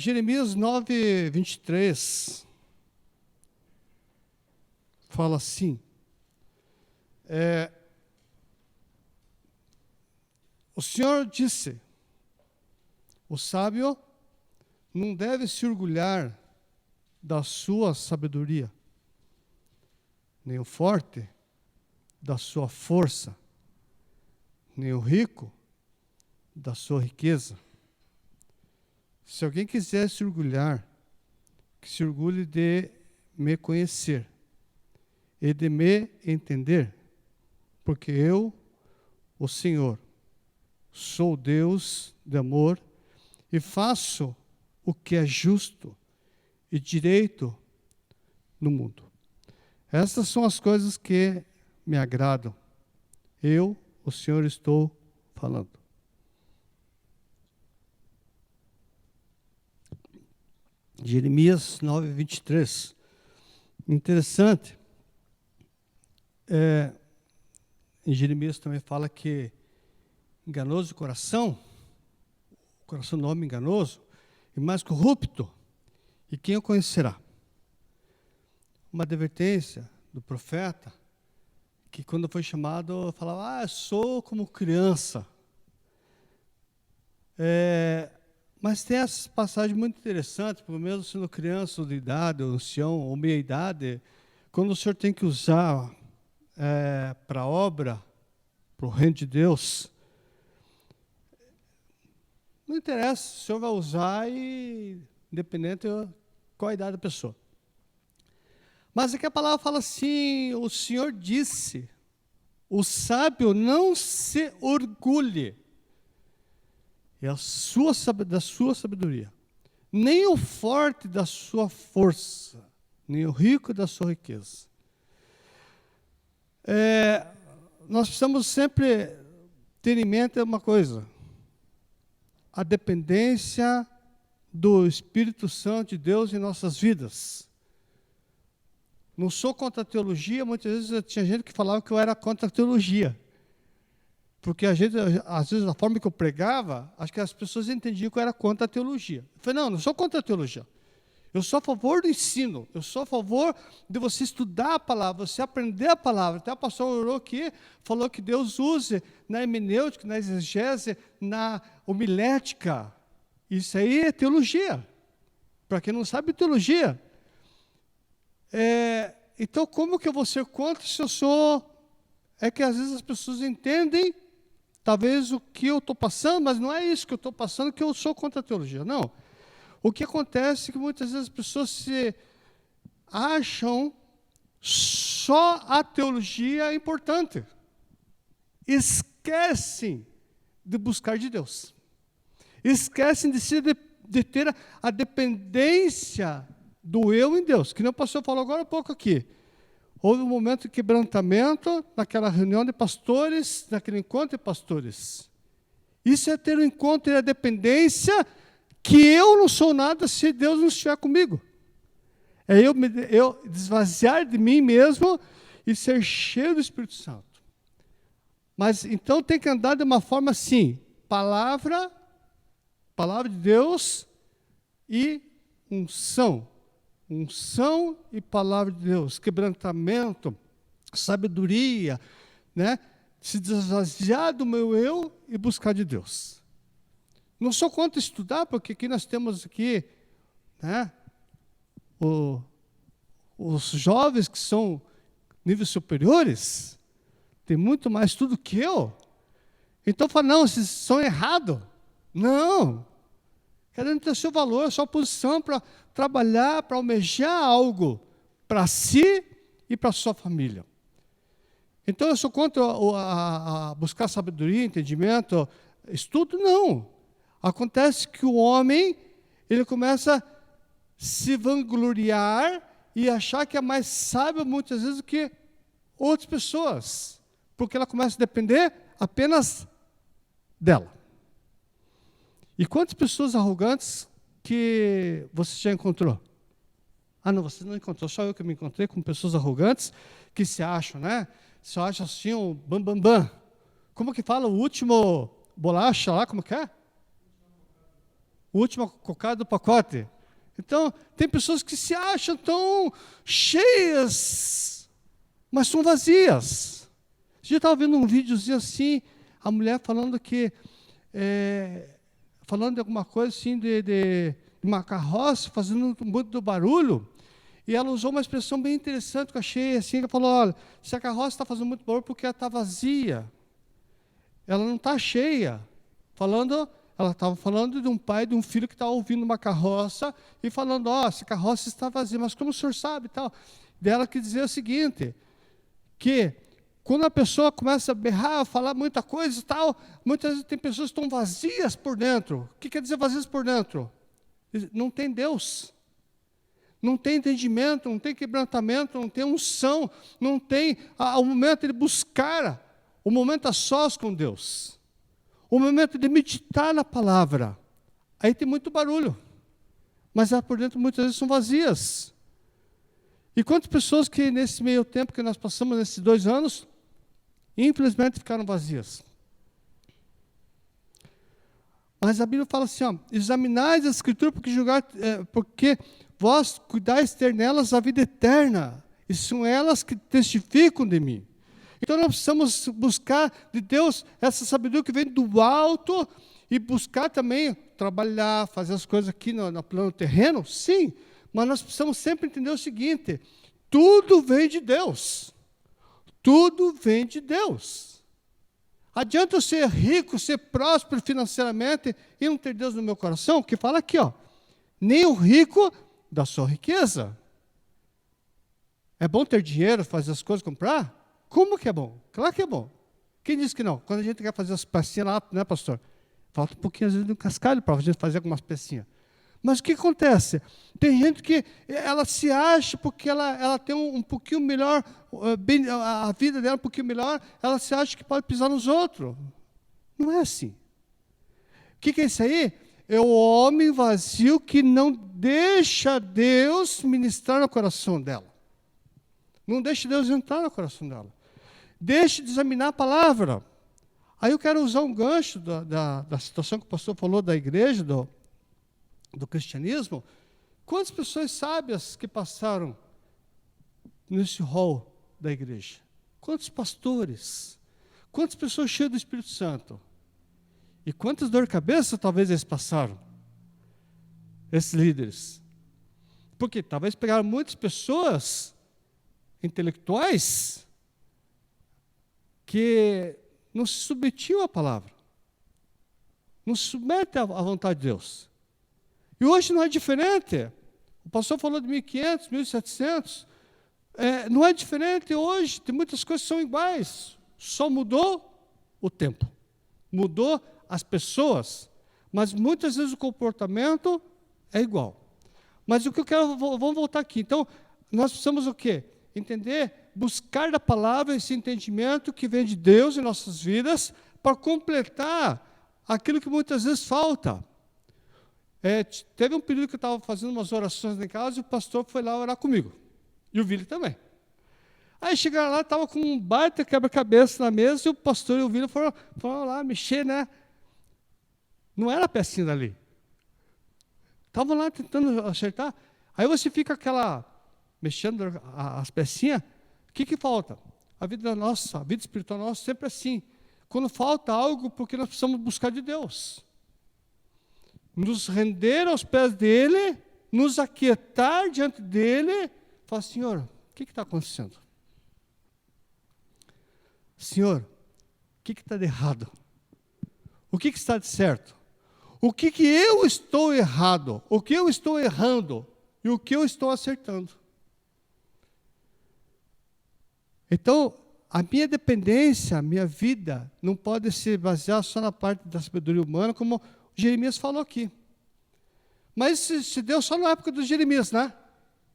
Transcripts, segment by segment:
Jeremias 9, 23 fala assim, o Senhor disse, o sábio não deve se orgulhar da sua sabedoria, nem o forte da sua força, nem o rico da sua riqueza. Se alguém quiser se orgulhar, que se orgulhe de me conhecer e de me entender, porque eu, o Senhor, sou Deus de amor e faço o que é justo e direito no mundo. Essas são as coisas que me agradam. Eu, o Senhor, estou falando. Jeremias 9, 23. Interessante. Em Jeremias também fala que enganoso o coração do homem enganoso, e mais corrupto, e quem o conhecerá? Uma advertência do profeta, que quando foi chamado, falava, sou como criança. Mas tem essa passagem muito interessante, porque mesmo sendo criança ou de idade, ou ancião, ou meia-idade, quando o Senhor tem que usar para a obra, para o reino de Deus, não interessa, o Senhor vai usar, independente de qual a idade da pessoa. Mas aqui a palavra fala assim, o Senhor disse, o sábio não se orgulhe da sua sabedoria, nem o forte da sua força, nem o rico da sua riqueza. Nós precisamos sempre ter em mente uma coisa, a dependência do Espírito Santo de Deus em nossas vidas. Não sou contra a teologia, muitas vezes tinha gente que falava que eu era contra a teologia. Porque às vezes, a forma que eu pregava, acho que as pessoas entendiam que eu era contra a teologia. Eu falei, não sou contra a teologia. Eu sou a favor do ensino, eu sou a favor de você estudar a palavra, você aprender a palavra. Até o pastor orou aqui, falou que Deus use na hermenêutica, na exegese, na homilética. Isso aí é teologia. Para quem não sabe, teologia. Então, como que eu vou ser contra se eu sou... É que às vezes as pessoas entendem, talvez o que eu estou passando, mas não é isso que eu estou passando, que eu sou contra a teologia. Não. O que acontece é que muitas vezes as pessoas se acham só a teologia é importante. Esquecem de buscar de Deus. Esquecem de ter a dependência do eu em Deus. Que nem o pastor falou agora há pouco aqui. Houve um momento de quebrantamento naquela reunião de pastores, naquele encontro de pastores. Isso é ter um encontro e a dependência que eu não sou nada se Deus não estiver comigo. É eu desvaziar de mim mesmo e ser cheio do Espírito Santo. Mas então tem que andar de uma forma assim, palavra de Deus e unção. Unção e palavra de Deus, quebrantamento, sabedoria, né? Se desvaziar do meu eu e buscar de Deus. Não sou contra estudar, porque aqui nós temos aqui, né, os jovens que são níveis superiores, tem muito mais estudo que eu. Então fala, não, vocês são errados. Não. Cada um tem o seu valor, a sua posição para trabalhar, para almejar algo para si e para a sua família. Então eu sou contra a buscar sabedoria, entendimento, estudo? Não. Acontece que o homem, ele começa a se vangloriar e achar que é mais sábio muitas vezes do que outras pessoas, porque ela começa a depender apenas dela. E quantas pessoas arrogantes que você já encontrou? Não, você não encontrou, só eu que me encontrei com pessoas arrogantes que se acham, né? Se acham assim, um bam. Como que fala o último bolacha lá, como que é? última cocada do pacote. Então, tem pessoas que se acham tão cheias, mas são vazias. Eu estava vendo um videozinho assim, a mulher falando que, falando de alguma coisa assim, de uma carroça, fazendo muito barulho, e ela usou uma expressão bem interessante que eu achei assim, ela falou, olha, se a carroça está fazendo muito barulho porque ela está vazia, ela não está cheia. Ela estava falando de um pai e de um filho que estava ouvindo uma carroça e falando, essa carroça está vazia, mas como o senhor sabe e tal? Dela que dizer o seguinte, que quando a pessoa começa a berrar, falar muita coisa e tal, muitas vezes tem pessoas que estão vazias por dentro. O que quer dizer vazias por dentro? Não tem Deus. Não tem entendimento, não tem quebrantamento, não tem unção, não tem o momento de buscar, o momento a sós com Deus. O momento de meditar na palavra. Aí tem muito barulho. Mas lá por dentro muitas vezes são vazias. E quantas pessoas que nesse meio tempo que nós passamos, nesses 2 anos, infelizmente ficaram vazias. Mas a Bíblia fala assim, examinais as Escrituras porque vós cuidais de ter nelas a vida eterna. E são elas que testificam de mim. Então nós precisamos buscar de Deus essa sabedoria que vem do alto e buscar também trabalhar, fazer as coisas aqui no plano terreno, sim, mas nós precisamos sempre entender o seguinte, tudo vem de Deus. Tudo vem de Deus. Adianta eu ser rico, ser próspero financeiramente e não ter Deus no meu coração? Que fala aqui, nem o rico da sua riqueza. É bom ter dinheiro, fazer as coisas, comprar? Como que é bom? Claro que é bom. Quem disse que não? Quando a gente quer fazer as pecinhas lá, né, pastor? Falta um pouquinho, às vezes, de um cascalho para a gente fazer algumas pecinhas. Mas o que acontece? Tem gente que ela se acha porque ela tem um pouquinho melhor, a vida dela um pouquinho melhor, ela se acha que pode pisar nos outros. Não é assim. O que é isso aí? É o homem vazio que não deixa Deus ministrar no coração dela. Não deixa Deus entrar no coração dela. Deixe de examinar a palavra. Aí eu quero usar um gancho da situação que o pastor falou da igreja, do cristianismo. Quantas pessoas sábias que passaram nesse hall da igreja? Quantos pastores? Quantas pessoas cheias do Espírito Santo? E quantas dor de cabeça talvez eles passaram? Esses líderes. Porque talvez pegaram muitas pessoas intelectuais que não se submetiam à palavra. Não se submetem à vontade de Deus. E hoje não é diferente. O pastor falou de 1.500, 1.700. Não é diferente hoje. Tem muitas coisas que são iguais. Só mudou o tempo. Mudou as pessoas. Mas muitas vezes o comportamento é igual. Mas o que eu quero, vamos voltar aqui. Então, nós precisamos o quê? Entender, buscar da palavra esse entendimento que vem de Deus em nossas vidas para completar aquilo que muitas vezes falta. Teve um período que eu estava fazendo umas orações em casa e o pastor foi lá orar comigo. E o Vili também. Aí chegaram lá, estava com um baita quebra-cabeça na mesa e o pastor e o Vili foram lá mexer, né? Não era a pecinha dali. Estavam lá tentando acertar. Aí você fica mexendo as pecinhas. O que falta? A vida nossa, a vida espiritual nossa sempre é assim. Quando falta algo, porque nós precisamos buscar de Deus. Nos render aos pés dEle, nos aquietar diante dEle, falar, Senhor, o que está acontecendo? Senhor, o que está de errado? O que está de certo? O que eu estou errado? O que eu estou errando? E o que eu estou acertando? Então, a minha dependência, a minha vida, não pode se basear só na parte da sabedoria humana, como Jeremias falou aqui. Mas se deu só na época dos Jeremias, né?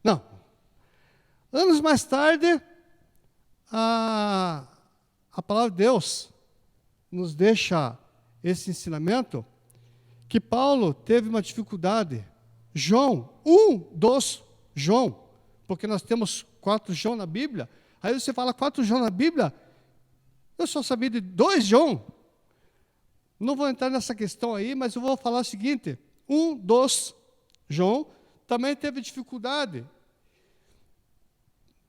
Não. Anos mais tarde, a palavra de Deus nos deixa esse ensinamento, que Paulo teve uma dificuldade. João, um dos João, porque nós temos 4 João na Bíblia. Aí você fala 4 João na Bíblia, eu só sabia de 2 João. Não vou entrar nessa questão aí, mas eu vou falar o seguinte, um dos, João, também teve dificuldade.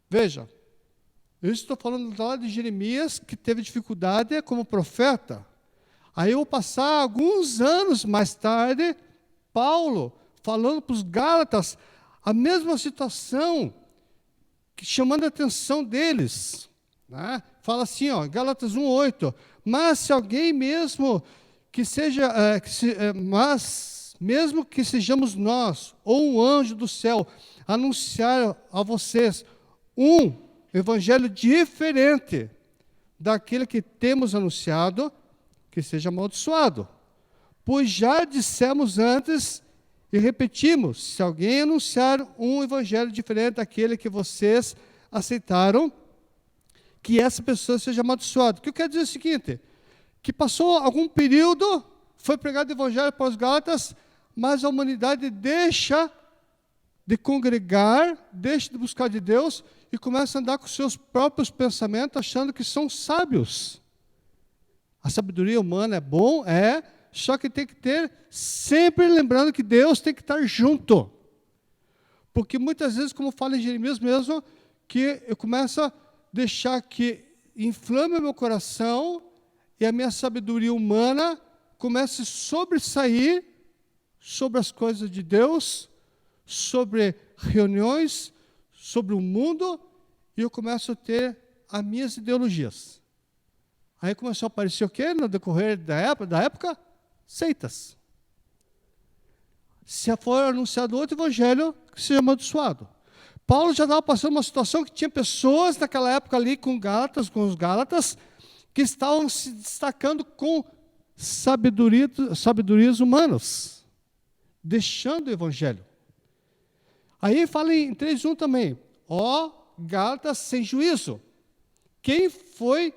Veja, eu estou falando lá de Jeremias, que teve dificuldade como profeta. Aí eu vou passar alguns anos mais tarde, Paulo, falando para os Gálatas, a mesma situação, chamando a atenção deles. Né? Fala assim, ó, Gálatas 1:8, mas se alguém mesmo que seja, mas mesmo que sejamos nós, ou um anjo do céu, anunciar a vocês um evangelho diferente daquele que temos anunciado, que seja amaldiçoado. Pois já dissemos antes e repetimos, se alguém anunciar um evangelho diferente daquele que vocês aceitaram, que essa pessoa seja amaldiçoada. O que eu quero dizer é o seguinte, que passou algum período, foi pregado o evangelho para os Gálatas, mas a humanidade deixa de congregar, deixa de buscar de Deus e começa a andar com seus próprios pensamentos, achando que são sábios. A sabedoria humana é bom, só que tem que ter, sempre lembrando que Deus tem que estar junto. Porque muitas vezes, como fala em Jeremias mesmo, que eu começo a deixar que inflame o meu coração e a minha sabedoria humana comece a sobressair sobre as coisas de Deus, sobre reuniões, sobre o mundo, e eu começo a ter as minhas ideologias. Aí começou a aparecer o quê? No decorrer da época? Seitas. Se for anunciado outro evangelho, que seja amaldiçoado. Paulo já estava passando uma situação que tinha pessoas naquela época ali com os Gálatas, que estavam se destacando com sabedorias humanas, deixando o evangelho. Aí fala em 3:1 também, ó Gálatas sem juízo, quem foi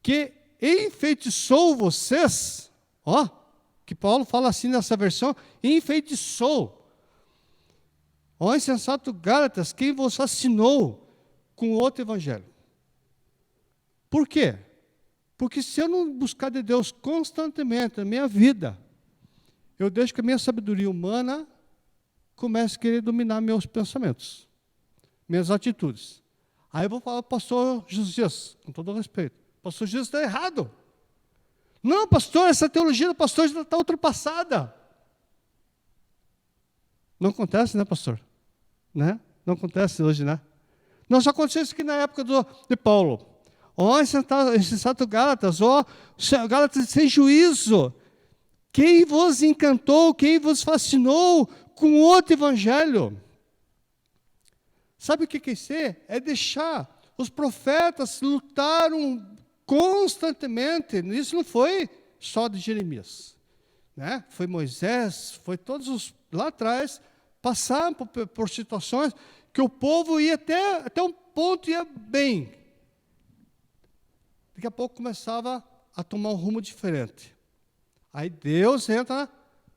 que enfeitiçou vocês? Ó, que Paulo fala assim nessa versão, enfeitiçou. Ó insensato Gálatas, quem vos fascinou com outro evangelho? Por quê? Porque se eu não buscar de Deus constantemente na minha vida, eu deixo que a minha sabedoria humana comece a querer dominar meus pensamentos, minhas atitudes. Aí eu vou falar, pastor Josias, com todo respeito, pastor Josias está errado. Não, pastor, essa teologia do pastor já está ultrapassada. Não acontece, né, pastor? Né? Não acontece hoje, né? Não, só aconteceu isso aqui na época de Paulo. Ó, insensato Gálatas, ó, Gálatas sem juízo. Quem vos encantou, quem vos fascinou com outro evangelho? Sabe o que é ser? É deixar. Os profetas lutaram constantemente. Isso não foi só de Jeremias. Né? Foi Moisés, foi todos os lá atrás, passaram por situações que o povo ia até um ponto ia bem. Daqui a pouco começava a tomar um rumo diferente. Aí Deus entra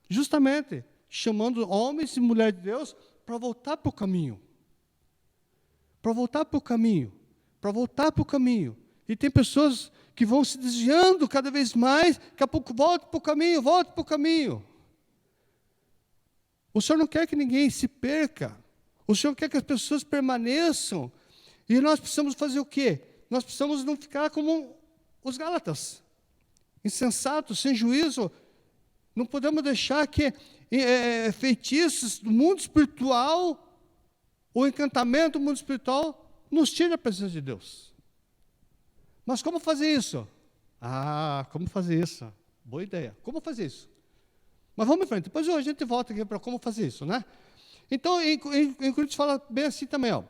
justamente chamando homens e mulheres de Deus para voltar para o caminho. Para voltar para o caminho. Para voltar para o caminho. E tem pessoas que vão se desviando cada vez mais, daqui a pouco volta para o caminho, volta para o caminho. O Senhor não quer que ninguém se perca. O Senhor quer que as pessoas permaneçam. E nós precisamos fazer o quê? Nós precisamos não ficar como os Gálatas, insensatos, sem juízo. Não podemos deixar que feitiços do mundo espiritual, o encantamento do mundo espiritual, nos tire a presença de Deus. Mas como fazer isso? Como fazer isso? Boa ideia. Como fazer isso? Mas vamos em frente. Depois a gente volta aqui para como fazer isso, né? Então, em Coríntios fala bem assim também, ó.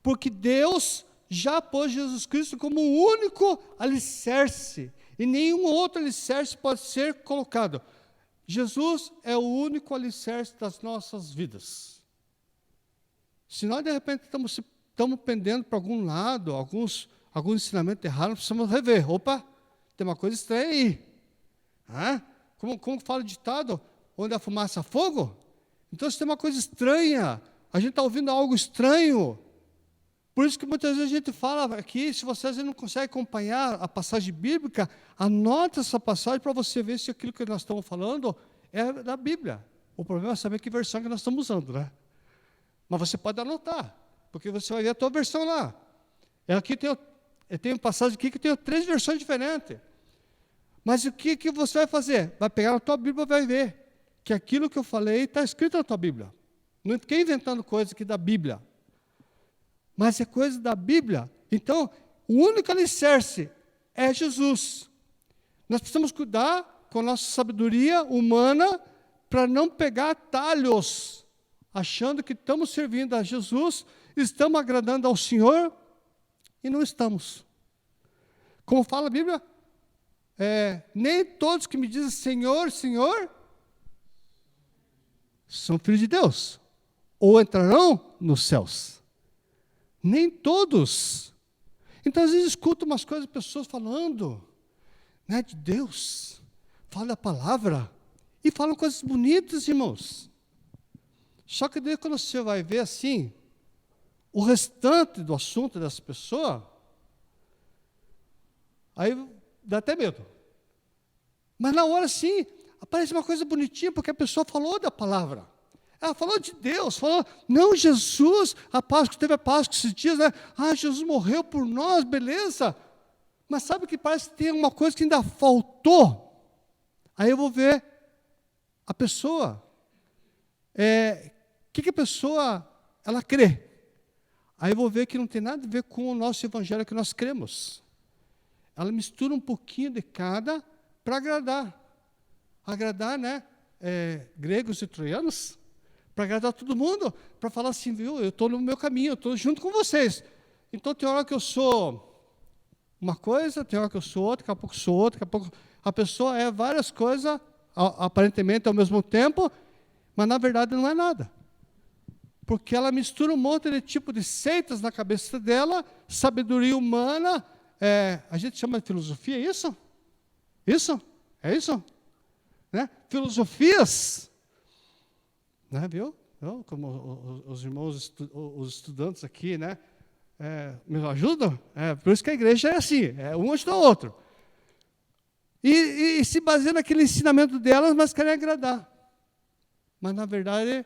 Porque Deus já pôs Jesus Cristo como o único alicerce, e nenhum outro alicerce pode ser colocado. Jesus é o único alicerce das nossas vidas. Se nós, de repente, estamos pendendo para algum lado, algum ensinamento errado, nós precisamos rever. Opa, tem uma coisa estranha aí. Como fala o ditado, onde a fumaça há fogo? Então, se tem uma coisa estranha, a gente está ouvindo algo estranho. Por isso que muitas vezes a gente fala aqui, se você às vezes não consegue acompanhar a passagem bíblica, anota essa passagem para você ver se aquilo que nós estamos falando é da Bíblia. O problema é saber que versão que nós estamos usando, né? Mas você pode anotar, porque você vai ver a tua versão lá. Aqui eu tenho passagem aqui que tem 3 versões diferentes. Mas o que você vai fazer? Vai pegar na tua Bíblia e vai ver que aquilo que eu falei está escrito na tua Bíblia. Não fiquei inventando coisa aqui da Bíblia. Mas é coisa da Bíblia. Então, o único alicerce é Jesus. Nós precisamos cuidar com a nossa sabedoria humana para não pegar atalhos, achando que estamos servindo a Jesus, estamos agradando ao Senhor e não estamos. Como fala a Bíblia, nem todos que me dizem Senhor, Senhor, são filhos de Deus, ou entrarão nos céus. Nem todos. Então, às vezes, escuto umas coisas, pessoas falando, né, de Deus, fala da palavra, e falam coisas bonitas, irmãos. Só que daí, quando você vai ver assim, o restante do assunto dessa pessoa, aí dá até medo. Mas na hora, sim, aparece uma coisa bonitinha, porque a pessoa falou da palavra. Ela falou de Deus, falou, não, Jesus, a Páscoa, teve a Páscoa esses dias, né? Jesus morreu por nós, beleza. Mas sabe que parece que tem uma coisa que ainda faltou? Aí eu vou ver a pessoa, que a pessoa, ela crê. Aí eu vou ver que não tem nada a ver com o nosso evangelho que nós cremos. Ela mistura um pouquinho de cada para agradar. Agradar, né? Gregos e troianos, para agradar todo mundo, para falar assim, viu, eu estou no meu caminho, eu estou junto com vocês. Então tem hora que eu sou uma coisa, tem hora que eu sou outra, daqui a pouco sou outra, daqui a pouco a pessoa é várias coisas, aparentemente ao mesmo tempo, mas na verdade não é nada. Porque ela mistura um monte de tipo de seitas na cabeça dela, sabedoria humana, a gente chama de filosofia, é isso? Isso? É isso? Né? Filosofias, né, viu? Como os irmãos, os estudantes aqui, né, me ajudam? Por isso que a igreja é assim, um ajuda o outro. E se baseia naquele ensinamento delas, mas querem agradar. Mas, na verdade,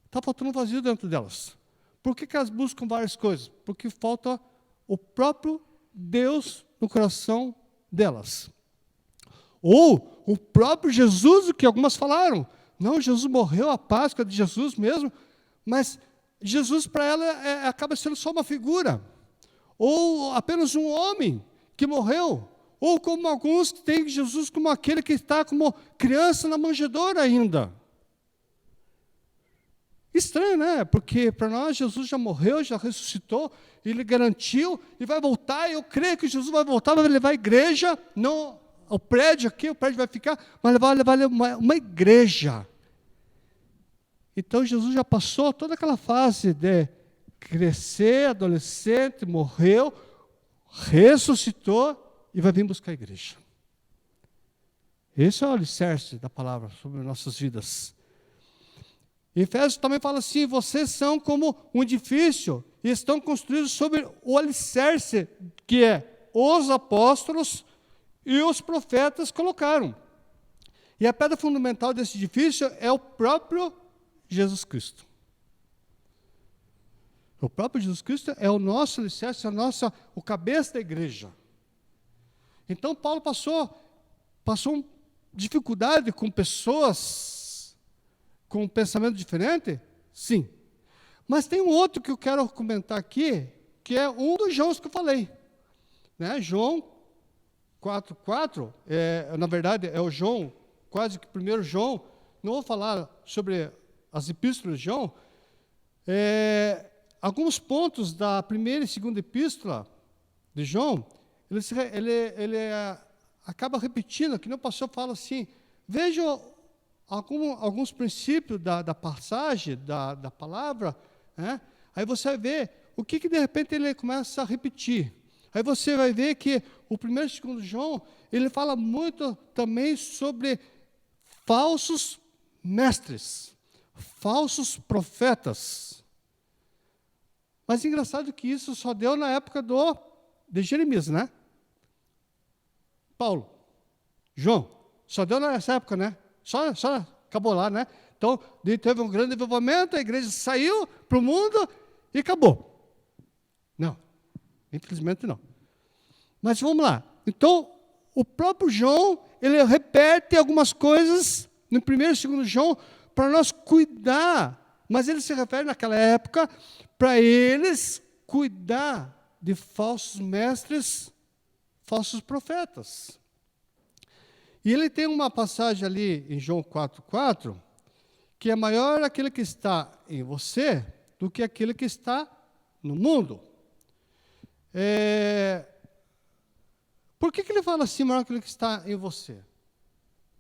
está faltando um vazio dentro delas. Por que elas buscam várias coisas? Porque falta o próprio Deus no coração delas. Ou o próprio Jesus, o que algumas falaram. Não, Jesus morreu, a Páscoa de Jesus mesmo, mas Jesus para ela acaba sendo só uma figura. Ou apenas um homem que morreu. Ou como alguns que têm Jesus como aquele que está como criança na manjedoura ainda. Estranho, né? Porque para nós Jesus já morreu, já ressuscitou, ele garantiu e vai voltar. Eu creio que Jesus vai voltar, vai levar a igreja, não o prédio aqui, o prédio vai ficar, mas vai levar uma igreja. Então Jesus já passou toda aquela fase de crescer, adolescente, morreu, ressuscitou e vai vir buscar a igreja. Esse é o alicerce da palavra sobre nossas vidas. Efésios também fala assim, vocês são como um edifício e estão construídos sobre o alicerce que os apóstolos e os profetas colocaram. E a pedra fundamental desse edifício é o próprio Jesus Cristo. O próprio Jesus Cristo é o nosso alicerce, o cabeça da igreja. Então Paulo passou dificuldade com pessoas com um pensamento diferente? Sim. Mas tem um outro que eu quero comentar aqui, que é um dos Joãos que eu falei. Né? João 4:4, na verdade é o João, quase que primeiro João, não vou falar sobre as epístolas de João, alguns pontos da primeira e segunda epístola de João, ele acaba repetindo, que não pastor fala assim, veja alguns princípios da passagem, da palavra, né? Aí você vai ver o que de repente ele começa a repetir. Aí você vai ver que o primeiro e segundo João, ele fala muito também sobre falsos mestres, falsos profetas. Mas engraçado que isso só deu na época de Jeremias, né? Paulo, João, só deu nessa época, né? Só acabou lá, né? Então, teve um grande desenvolvimento, a igreja saiu para o mundo e acabou. Não, infelizmente não. Mas vamos lá. Então, o próprio João, ele repete algumas coisas no 1º e 2º João para nós cuidar. Mas ele se refere naquela época para eles cuidar de falsos mestres, falsos profetas. E ele tem uma passagem ali em João 4,4, que é maior aquele que está em você do que aquele que está no mundo. Por que ele fala assim, maior aquele que está em você?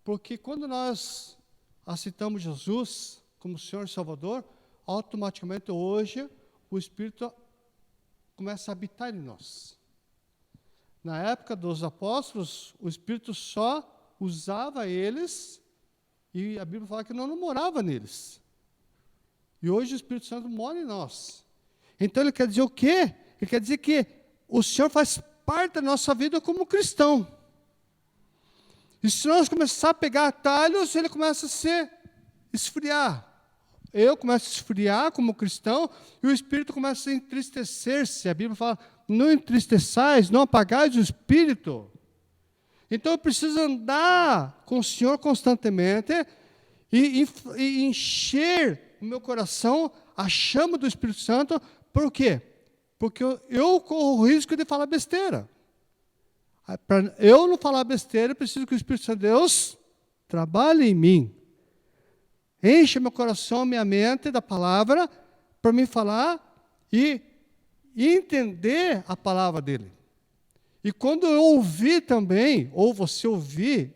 Porque quando nós aceitamos Jesus como Senhor e Salvador, automaticamente hoje o Espírito começa a habitar em nós. Na época dos apóstolos, o Espírito só usava eles e a Bíblia fala que não morava neles. E hoje o Espírito Santo mora em nós. Então ele quer dizer o quê? Ele quer dizer que o Senhor faz parte da nossa vida como cristão. E se nós começar a pegar atalhos, ele começa a se esfriar. Eu começo a esfriar como cristão e o Espírito começa a entristecer-se. A Bíblia fala, não entristeçais, não apagais o Espírito. Então eu preciso andar com o Senhor constantemente e encher o meu coração a chama do Espírito Santo. Por quê? Porque eu corro o risco de falar besteira. Para eu não falar besteira, eu preciso que o Espírito Santo de Deus trabalhe em mim. Enche meu coração, minha mente da palavra, para me falar e entender a palavra dele. E quando eu ouvir também, ou você ouvir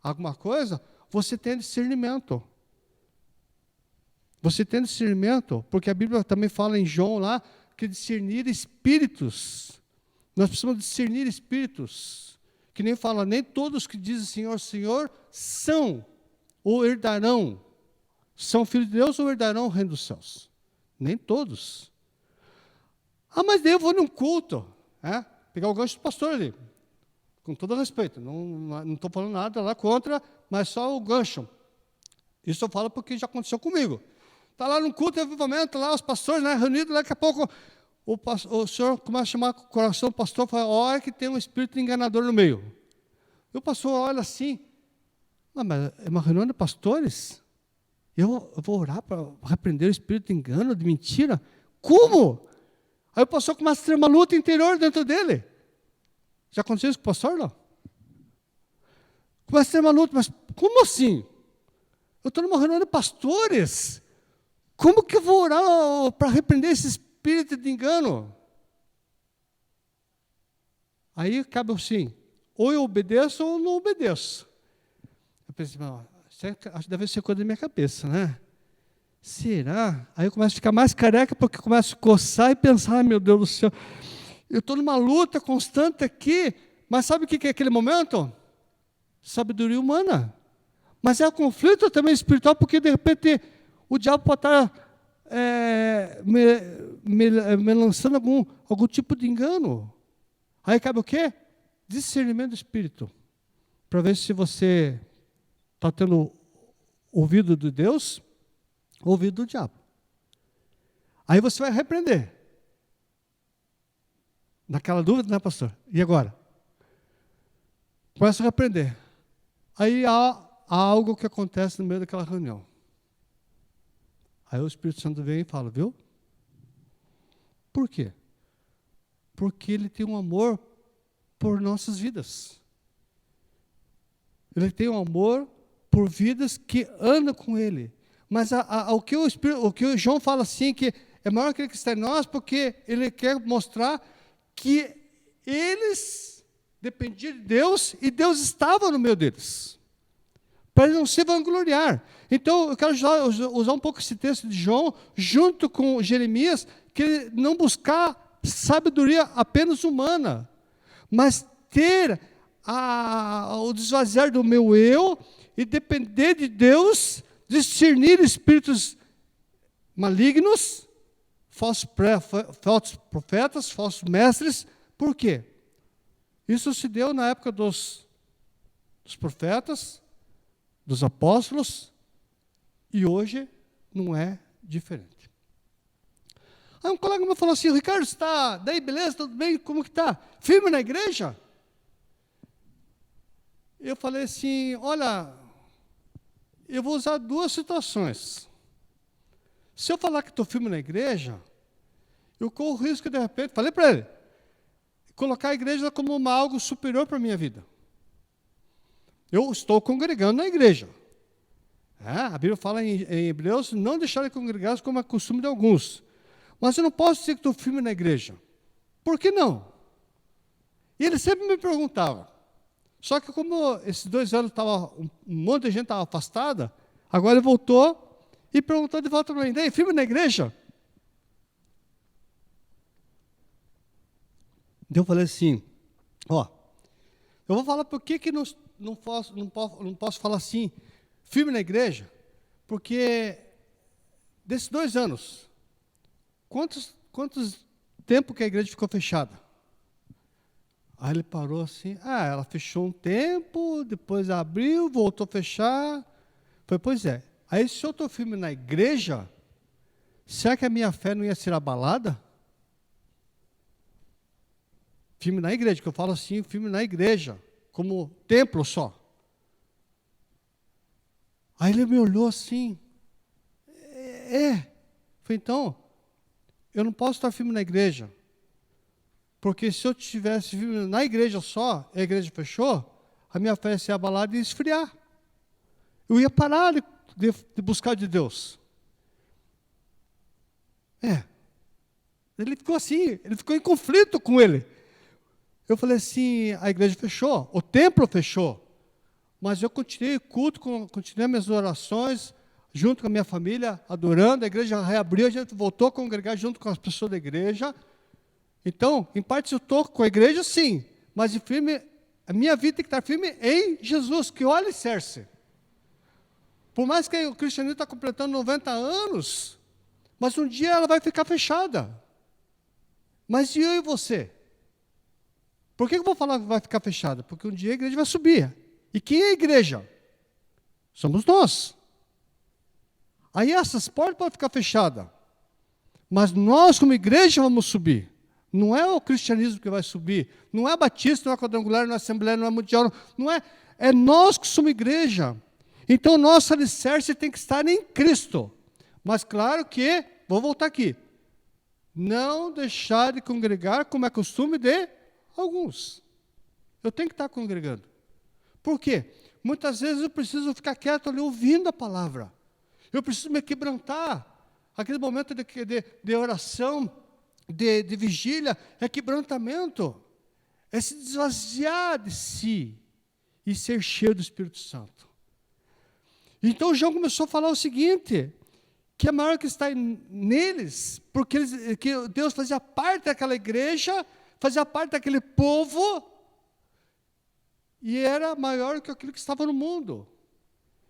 alguma coisa, você tem discernimento. Você tem discernimento, porque a Bíblia também fala em João lá, que discernir espíritos. Nós precisamos discernir espíritos. Que nem fala, nem todos que dizem Senhor, Senhor, são ou herdarão. São filhos de Deus ou herdarão o reino dos céus? Nem todos. Ah, mas daí eu vou num culto. Pegar o gancho do pastor ali. Com todo respeito. Não estou falando nada lá contra, mas só o gancho. Isso eu falo porque já aconteceu comigo. Está lá no culto de avivamento, lá os pastores, né, reunidos, daqui a pouco o senhor começa a chamar o coração do pastor e fala, olha que tem um espírito enganador no meio. E o pastor olha assim, mas é uma reunião de pastores? Eu vou orar para repreender o espírito de engano, de mentira? Como? Aí o pastor começa a ter uma luta interior dentro dele. Já aconteceu isso com o pastor, não? Começa a ter uma luta, mas como assim? Eu estou numa reunião de pastores. Como que eu vou orar para repreender esse espírito de engano? Aí cabe assim, ou eu obedeço ou não obedeço. Eu pensei, acho que deve ser coisa da minha cabeça, né? Será? Aí eu começo a ficar mais careca porque eu começo a coçar e pensar, meu Deus do céu, eu estou numa luta constante aqui, mas sabe o que é aquele momento? Sabedoria humana. Mas é um conflito também espiritual, porque de repente o diabo pode estar me lançando algum tipo de engano. Aí cabe o quê? Discernimento do espírito. Para ver se você está tendo ouvido de Deus, ouvido do diabo. Aí você vai repreender. Naquela dúvida, né, pastor? E agora? Começa a repreender. Aí há algo que acontece no meio daquela reunião. Aí o Espírito Santo vem e fala, viu? Por quê? Porque ele tem um amor por nossas vidas. Ele tem um amor por vidas que andam com ele. Mas o que o João fala assim, que é maior que ele que está em nós, porque ele quer mostrar que eles dependiam de Deus e Deus estava no meio deles. Para ele não se vangloriar. Então, eu quero usar um pouco esse texto de João, junto com Jeremias, que ele não buscar sabedoria apenas humana, mas ter o desvaziar do meu eu e depender de Deus, discernir espíritos malignos, falsos profetas, falsos mestres. Por quê? Isso se deu na época dos profetas, dos apóstolos, e hoje não é diferente. Aí um colega meu falou assim: Ricardo, você está, daí beleza, tudo bem, como que está? Firme na igreja? Eu falei assim: olha, eu vou usar duas situações. Se eu falar que estou firme na igreja, eu corro o risco de repente, falei para ele, colocar a igreja como algo superior para a minha vida. Eu estou congregando na igreja. A Bíblia fala em Hebreus, não deixar de congregar como é costume de alguns. Mas eu não posso dizer que estou firme na igreja. Por que não? E ele sempre me perguntava. Só que como esses 2 anos um monte de gente estava afastada, agora ele voltou e perguntou de volta para mim: "Ei, firme na igreja?" Então eu falei assim: ó, eu vou falar por que não posso falar assim, firme na igreja, porque desses 2 anos, quantos tempo que a igreja ficou fechada? Aí ele parou assim: ela fechou um tempo, depois abriu, voltou a fechar. Falei: pois é. Aí se eu estou firme na igreja, será que a minha fé não ia ser abalada? Firme na igreja, que eu falo assim, firme na igreja, como templo só. Aí ele me olhou assim: Falei: então, eu não posso estar firme na igreja. Porque se eu estivesse firme na igreja só, a igreja fechou, a minha fé ia ser abalada e esfriar. Eu ia parar de buscar de Deus. Ele ficou assim, ele ficou em conflito com ele. Eu falei assim: a igreja fechou, o templo fechou, mas eu continuei culto, continuei minhas orações, junto com a minha família, adorando, a igreja reabriu, a gente voltou a congregar junto com as pessoas da igreja. Então, em parte eu estou com a igreja, sim, mas a minha vida tem que estar firme em Jesus, que é o alicerce. Por mais que o cristianismo está completando 90 anos, mas um dia ela vai ficar fechada. Mas e eu e você? Por que eu vou falar que vai ficar fechada? Porque um dia a igreja vai subir. E quem é a igreja? Somos nós. Aí essas portas podem ficar fechadas. Mas nós, como igreja, vamos subir. Não é o cristianismo que vai subir. Não é batista, não é quadrangular, não é assembleia, não é mundial. Não é. É nós que somos igreja. Então, o nosso alicerce tem que estar em Cristo. Mas claro que, vou voltar aqui, não deixar de congregar como é costume de alguns. Eu tenho que estar congregando. Por quê? Muitas vezes eu preciso ficar quieto ali ouvindo a palavra. Eu preciso me quebrantar. Aquele momento de oração, de vigília, é quebrantamento. É se esvaziar de si e ser cheio do Espírito Santo. Então João começou a falar o seguinte, que é maior que está neles, porque que Deus fazia parte daquela igreja, fazia parte daquele povo, e era maior que aquilo que estava no mundo.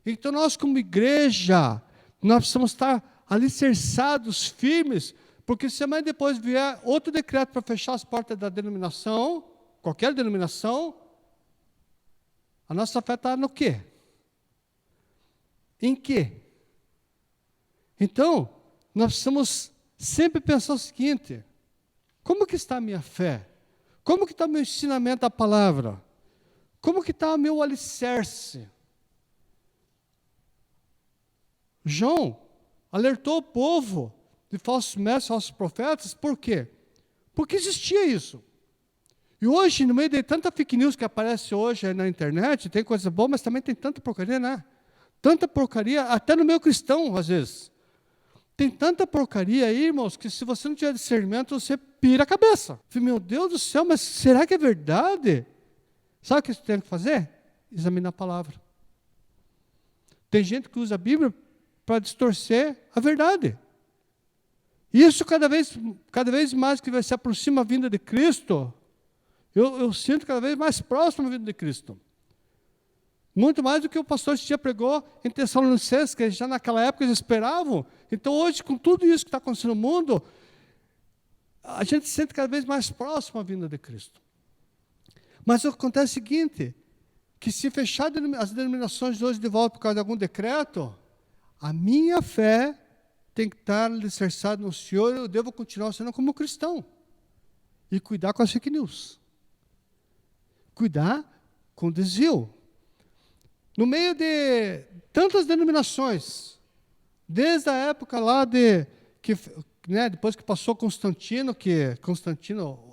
Então nós, como igreja, nós precisamos estar alicerçados, firmes, porque se amanhã depois vier outro decreto para fechar as portas da denominação, qualquer denominação, a nossa fé está no quê? Em quê? Então, nós precisamos sempre pensar o seguinte: como que está a minha fé? Como que está o meu ensinamento à palavra? Como que está o meu alicerce? João alertou o povo de falsos mestres, falsos profetas, por quê? Porque existia isso. E hoje, no meio de tanta fake news que aparece hoje na internet, tem coisa boa, mas também tem tanta porcaria, né? Tanta porcaria, até no meio cristão, às vezes. Tem tanta porcaria aí, irmãos, que se você não tiver discernimento, você pira a cabeça. Meu Deus do céu, mas será que é verdade? Sabe o que você tem que fazer? Examinar a palavra. Tem gente que usa a Bíblia para distorcer a verdade. Isso cada vez mais que se aproxima a vinda de Cristo, eu sinto cada vez mais próximo a vinda de Cristo. Muito mais do que o pastor esse dia pregou em Tessalonicenses, que já naquela época eles esperavam. Então hoje, com tudo isso que está acontecendo no mundo, a gente se sente cada vez mais próximo à vinda de Cristo. Mas acontece o seguinte, que se fechar as denominações hoje de volta por causa de algum decreto, a minha fé tem que estar alicerçada no Senhor, eu devo continuar sendo como cristão. E cuidar com as fake news. Cuidar com o desvio. No meio de tantas denominações, desde a época lá depois que passou Constantino,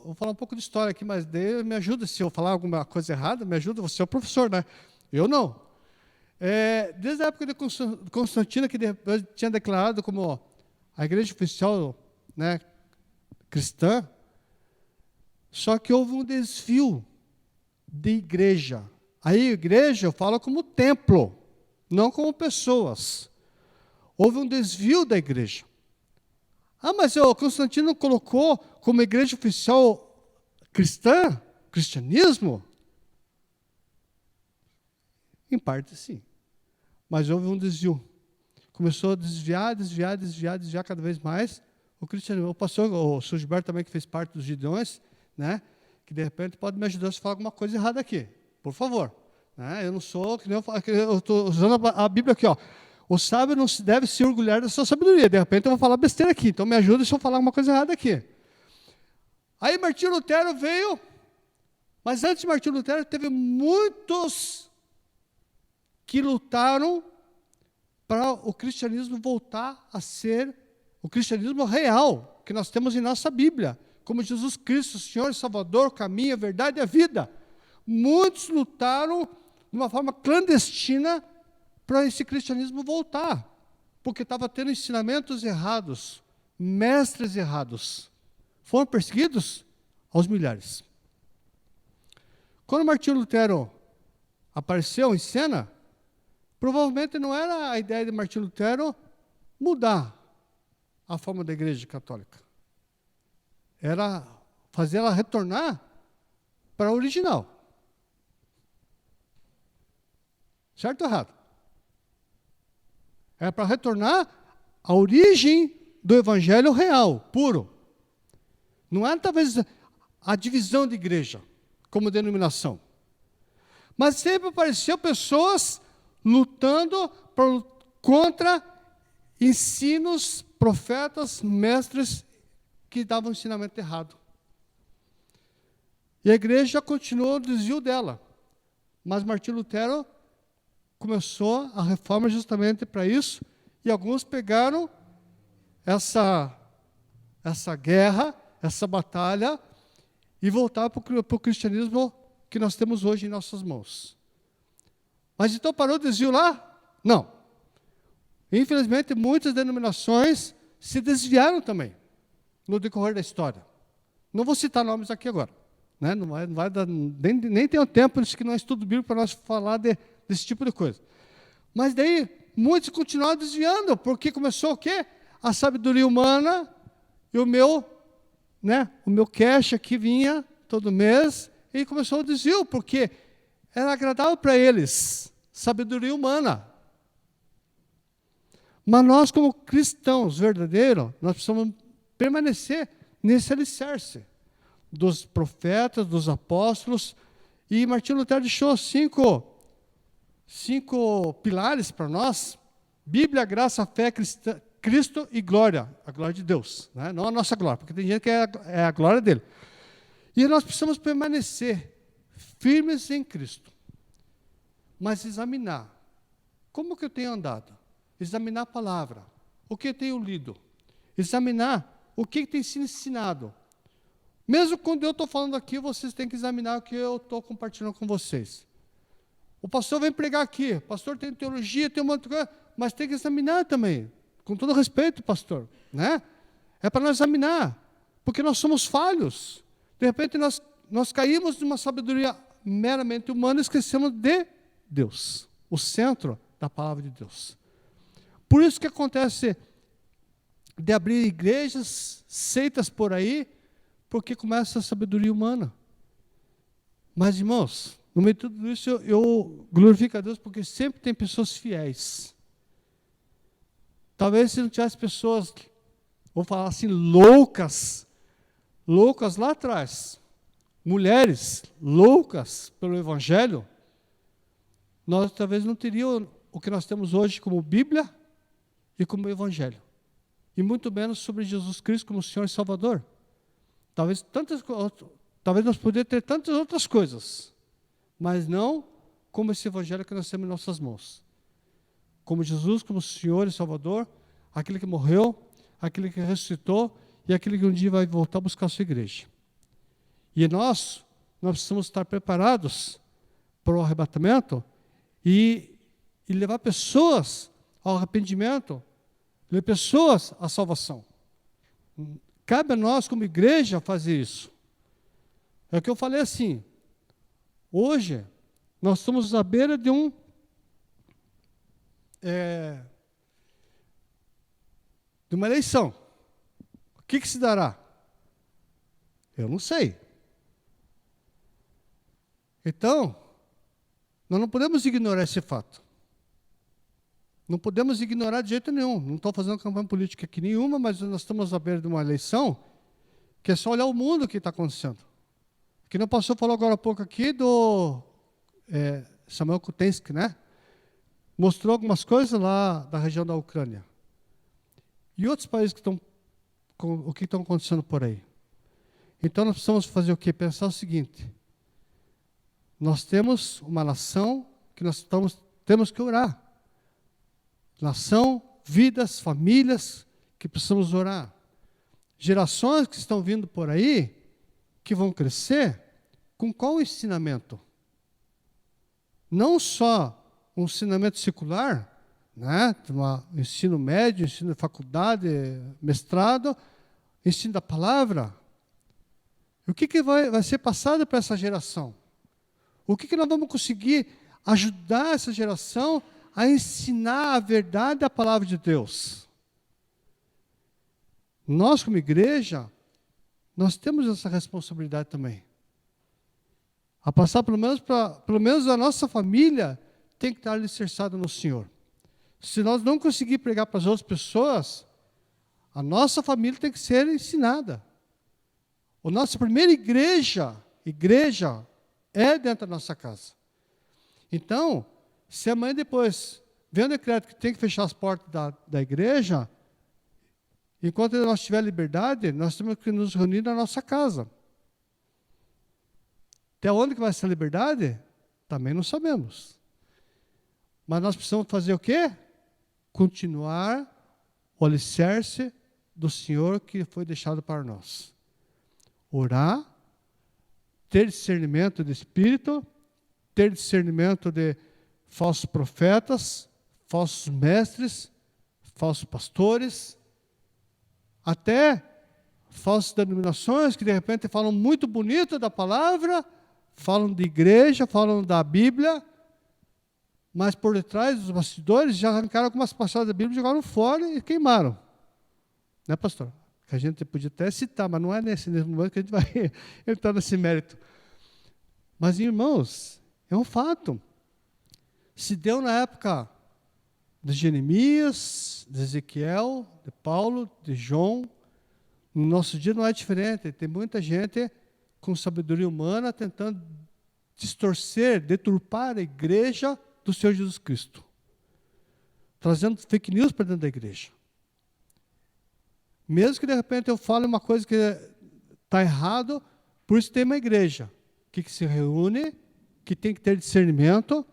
vou falar um pouco de história aqui, mas daí me ajuda, se eu falar alguma coisa errada, me ajuda, você é o professor, né? Eu não. Desde a época de Constantino, que depois tinha declarado como a igreja oficial, né, cristã, só que houve um desvio de igreja. Aí, igreja, eu falo como templo, não como pessoas. Houve um desvio da igreja. Mas o Constantino colocou como igreja oficial cristã, cristianismo? Em parte, sim. Mas houve um desvio. Começou a desviar cada vez mais o cristianismo. O Sr. Gilberto também, que fez parte dos Gideões, né, que de repente pode me ajudar se falar alguma coisa errada aqui. Por favor. Né? Eu não sou, eu estou usando a Bíblia aqui, ó. O sábio não deve se orgulhar da sua sabedoria. De repente eu vou falar besteira aqui, então me ajuda se eu falar alguma coisa errada aqui. Aí Martinho Lutero veio, mas antes de Martinho Lutero teve muitos que lutaram para o cristianismo voltar a ser o cristianismo real, que nós temos em nossa Bíblia, como Jesus Cristo, Senhor e Salvador, caminho, a verdade e a vida. Muitos lutaram de uma forma clandestina para esse cristianismo voltar, porque estava tendo ensinamentos errados, mestres errados. Foram perseguidos aos milhares. Quando Martinho Lutero apareceu em cena, provavelmente não era a ideia de Martinho Lutero mudar a forma da igreja católica. Era fazer ela retornar para a original. Certo ou errado? É para retornar à origem do evangelho real, puro. Não é talvez a divisão de igreja como denominação. Mas sempre apareceu pessoas lutando contra ensinos, profetas, mestres que davam ensinamento errado. E a igreja continuou o desvio dela. Mas Martinho Lutero começou a reforma justamente para isso, e alguns pegaram essa guerra, essa batalha, e voltaram para o cristianismo que nós temos hoje em nossas mãos. Mas então parou o desvio lá? Não. Infelizmente, muitas denominações se desviaram também, no decorrer da história. Não vou citar nomes aqui agora. Né? Não vai dar, nem tenho tempo, isso que não é estudo bíblico para nós falar desse tipo de coisa. Mas daí, muitos continuaram desviando, porque começou o quê? A sabedoria humana, e o meu cash aqui vinha todo mês, e começou o desvio, porque era agradável para eles, sabedoria humana. Mas nós, como cristãos verdadeiros, nós precisamos permanecer nesse alicerce dos profetas, dos apóstolos, e Martinho Lutero deixou cinco pilares para nós: Bíblia, graça, fé, Cristo e glória, a glória de Deus, né? Não a nossa glória, porque tem gente que é a glória dele. E nós precisamos permanecer firmes em Cristo, mas examinar como que eu tenho andado, examinar a palavra, o que eu tenho lido, examinar o que tem sido ensinado. Mesmo quando eu estou falando aqui, vocês têm que examinar o que eu estou compartilhando com vocês. O pastor vem pregar aqui, o pastor tem teologia, tem um monte de coisa, mas tem que examinar também, com todo respeito, pastor, né? É para nós examinar, porque nós somos falhos. De repente nós caímos de uma sabedoria meramente humana e esquecemos de Deus, o centro da palavra de Deus. Por isso que acontece de abrir igrejas, seitas por aí, porque começa a sabedoria humana. Mas, irmãos, no meio de tudo isso, eu glorifico a Deus, porque sempre tem pessoas fiéis. Talvez se não tivesse pessoas, vou falar assim, loucas lá atrás, mulheres loucas pelo Evangelho, nós talvez não teríamos o que nós temos hoje como Bíblia e como Evangelho. E muito menos sobre Jesus Cristo como Senhor e Salvador. Talvez nós poderíamos ter tantas outras coisas, mas não como esse Evangelho que nós temos em nossas mãos. Como Jesus como Senhor e Salvador, aquele que morreu, aquele que ressuscitou e aquele que um dia vai voltar a buscar a sua igreja. E nós precisamos estar preparados para o arrebatamento e levar pessoas ao arrependimento, levar pessoas à salvação. Cabe a nós, como igreja, fazer isso. É o que eu falei assim, hoje nós estamos à beira de de uma eleição. O que se dará? Eu não sei. Então, nós não podemos ignorar esse fato. Não podemos ignorar de jeito nenhum. Não estou fazendo campanha política aqui nenhuma, mas nós estamos à beira de uma eleição que é só olhar o mundo que está acontecendo. Que não pastor falou agora há pouco aqui do Samuel Kutensky, né? Mostrou algumas coisas lá da região da Ucrânia. E outros países que estão acontecendo por aí. Então nós precisamos fazer o quê? Pensar o seguinte. Nós temos uma nação que temos que orar. Nação, vidas, famílias que precisamos orar. Gerações que estão vindo por aí, que vão crescer, com qual ensinamento? Não só um ensinamento secular, né? Ensino médio, ensino de faculdade, mestrado, ensino da palavra. O que vai ser passado para essa geração? O que nós vamos conseguir ajudar essa geração a ensinar a verdade da palavra de Deus? Nós, como igreja, nós temos essa responsabilidade também. A passar, pelo menos a nossa família tem que estar alicerçada no Senhor. Se nós não conseguir pregar para as outras pessoas, a nossa família tem que ser ensinada. A nossa primeira igreja é dentro da nossa casa. Então, se amanhã depois vem um decreto que tem que fechar as portas da igreja, enquanto nós tivermos liberdade, nós temos que nos reunir na nossa casa. Até onde que vai ser a liberdade? Também não sabemos. Mas nós precisamos fazer o quê? Continuar o alicerce do Senhor que foi deixado para nós. Orar, ter discernimento de espírito, ter discernimento de falsos profetas, falsos mestres, falsos pastores, até falsas denominações que de repente falam muito bonito da palavra, falam de igreja, falam da Bíblia, mas por detrás dos bastidores já arrancaram algumas passagens da Bíblia, jogaram fora e queimaram. Né, pastor? Que a gente podia até citar, mas não é nesse momento que a gente vai entrar nesse mérito. Mas, irmãos, é um fato. Se deu na época de Jeremias, de Ezequiel, de Paulo, de João, no nosso dia não é diferente. Tem muita gente com sabedoria humana tentando distorcer, deturpar a igreja do Senhor Jesus Cristo, trazendo fake news para dentro da igreja. Mesmo que de repente eu fale uma coisa que está errado, por isso tem uma igreja que se reúne, que tem que ter discernimento,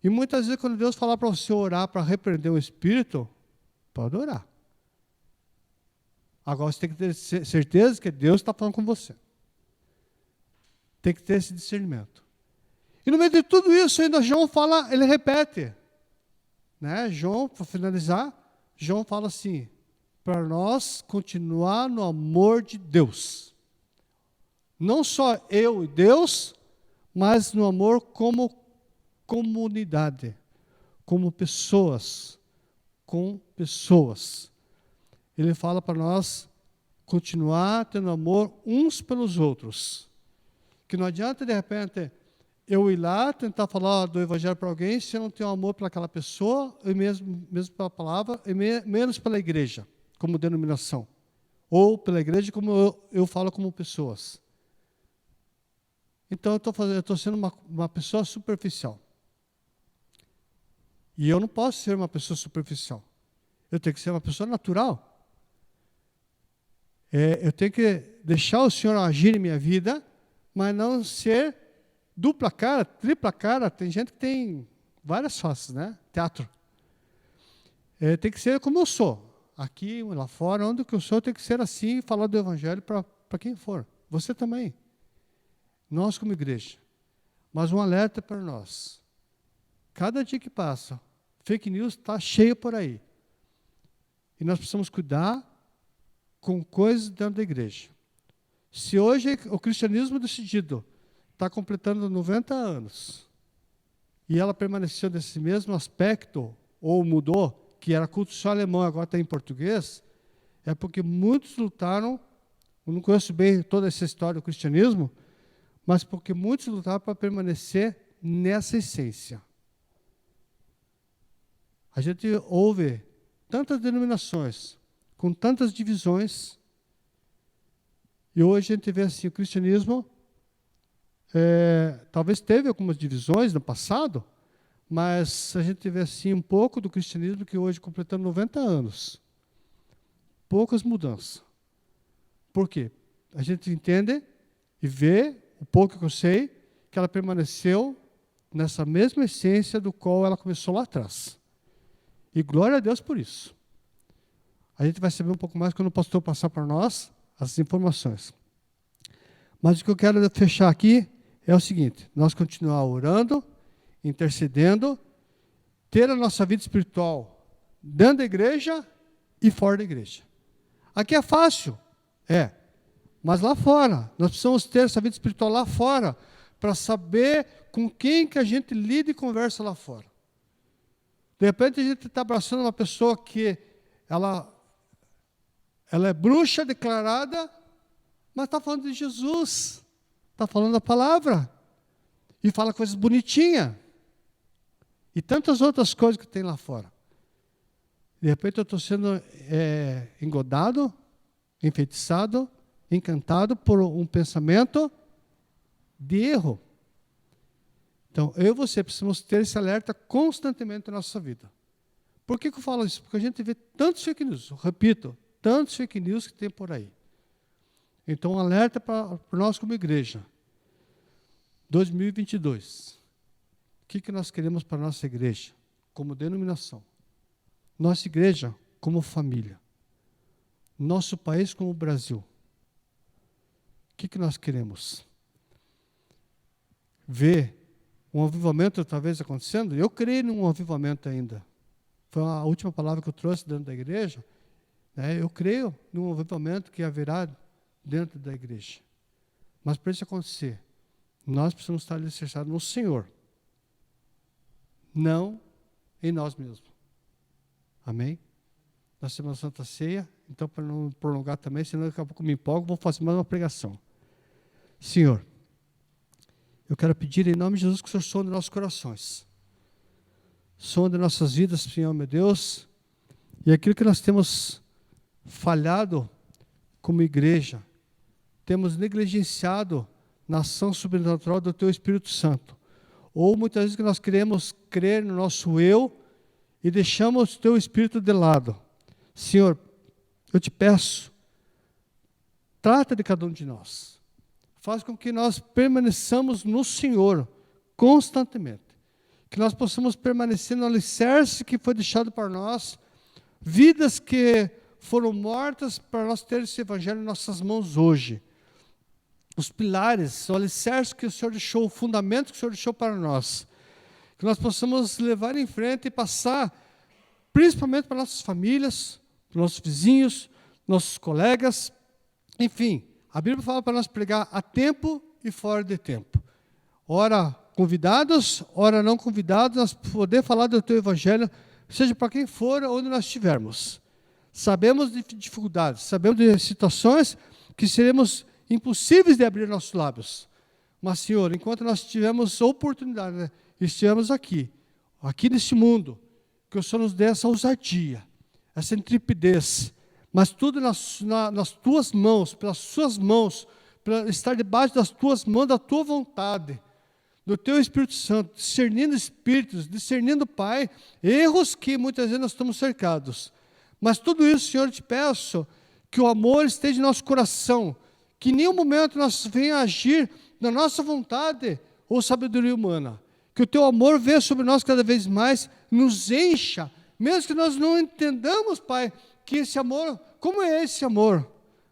e muitas vezes quando Deus falar para você orar para repreender o espírito, pode orar. Agora você tem que ter certeza que Deus está falando com você. Tem que ter esse discernimento. E no meio de tudo isso, ainda João fala, ele repete. Né? João, para finalizar, João fala assim, para nós continuar no amor de Deus. Não só eu e Deus, mas no amor como comunidade, como pessoas, com pessoas. Ele fala para nós continuar tendo amor uns pelos outros. Que não adianta, de repente, eu ir lá tentar falar do Evangelho para alguém se eu não tenho amor para aquela pessoa, e mesmo pela palavra, e menos pela igreja, como denominação. Ou pela igreja, como eu falo como pessoas. Então, eu estou sendo uma pessoa superficial. E eu não posso ser uma pessoa superficial. Eu tenho que ser uma pessoa natural. Eu tenho que deixar o Senhor agir em minha vida, mas não ser dupla cara, tripla cara. Tem gente que tem várias faces, né? Teatro. Tem que ser como eu sou. Aqui, lá fora, onde que eu sou, tem que ser assim, falar do Evangelho para quem for. Você também. Nós como igreja. Mas um alerta para nós. Cada dia que passa, fake news está cheio por aí. E nós precisamos cuidar com coisas dentro da igreja. Se hoje o cristianismo decidido está completando 90 anos, e ela permaneceu nesse mesmo aspecto, ou mudou, que era culto só alemão, agora está em português, é porque muitos lutaram, eu não conheço bem toda essa história do cristianismo, mas porque muitos lutaram para permanecer nessa essência. A gente ouve tantas denominações, com tantas divisões, e hoje a gente vê assim, o cristianismo, talvez teve algumas divisões no passado, mas a gente vê assim um pouco do cristianismo que hoje, completando 90 anos, poucas mudanças. Por quê? A gente entende e vê, o pouco que eu sei, que ela permaneceu nessa mesma essência do qual ela começou lá atrás. E glória a Deus por isso. A gente vai saber um pouco mais quando o pastor passar para nós as informações. Mas o que eu quero fechar aqui é o seguinte: nós continuar orando, intercedendo, ter a nossa vida espiritual dentro da igreja e fora da igreja. Aqui é fácil, mas lá fora, nós precisamos ter essa vida espiritual lá fora, para saber com quem que a gente lida e conversa lá fora. De repente a gente está abraçando uma pessoa que ela é bruxa declarada, mas está falando de Jesus, está falando da palavra, e fala coisas bonitinhas, e tantas outras coisas que tem lá fora. De repente eu estou sendo engodado, enfeitiçado, encantado por um pensamento de erro. Então, eu e você precisamos ter esse alerta constantemente na nossa vida. Por que eu falo isso? Porque a gente vê tantos fake news, repito, tantos fake news que tem por aí. Então, um alerta para nós como igreja. 2022. O que nós queremos para a nossa igreja? Como denominação. Nossa igreja como família. Nosso país como Brasil. O que nós queremos? Ver um avivamento talvez acontecendo? Eu creio num avivamento ainda. Foi a última palavra que eu trouxe dentro da igreja. Eu creio num avivamento que haverá dentro da igreja. Mas para isso acontecer, nós precisamos estar alicerçados no Senhor. Não em nós mesmos. Amém? Nós temos a Santa Ceia, então para não prolongar também, senão daqui a pouco me empolgo, vou fazer mais uma pregação. Senhor, eu quero pedir em nome de Jesus que o Senhor sonde nossos corações. Sonde nossas vidas, Senhor, meu Deus, e aquilo que nós temos falhado como igreja, temos negligenciado na ação sobrenatural do Teu Espírito Santo. Ou muitas vezes que nós queremos crer no nosso eu e deixamos o Teu Espírito de lado. Senhor, eu te peço, trata de cada um de nós. Faz com que nós permaneçamos no Senhor constantemente. Que nós possamos permanecer no alicerce que foi deixado para nós, vidas que foram mortas para nós ter esse Evangelho em nossas mãos hoje. Os pilares, o alicerce que o Senhor deixou, o fundamento que o Senhor deixou para nós. Que nós possamos levar em frente e passar, principalmente para nossas famílias, para nossos vizinhos, nossos colegas, enfim. A Bíblia fala para nós pregar a tempo e fora de tempo. Ora convidados, ora não convidados, nós poder falar do Teu Evangelho, seja para quem for, onde nós estivermos. Sabemos de dificuldades, sabemos de situações que seremos impossíveis de abrir nossos lábios. Mas, Senhor, enquanto nós tivemos oportunidade, estivemos aqui neste mundo, que o Senhor nos dê essa ousadia, essa intrepidez, mas tudo nas Tuas mãos, pelas Suas mãos, para estar debaixo das Tuas mãos, da Tua vontade, do Teu Espírito Santo, discernindo espíritos, discernindo, Pai, erros que muitas vezes nós estamos cercados. Mas tudo isso, Senhor, eu te peço que o amor esteja em nosso coração, que em nenhum momento nós venha agir na nossa vontade ou sabedoria humana. Que o Teu amor venha sobre nós cada vez mais, nos encha, mesmo que nós não entendamos, Pai, que esse amor, como é esse amor,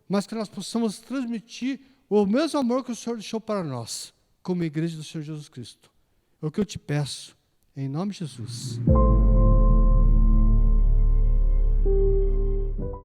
mas que nós possamos transmitir o mesmo amor que o Senhor deixou para nós, como igreja do Senhor Jesus Cristo. É o que eu te peço, em nome de Jesus.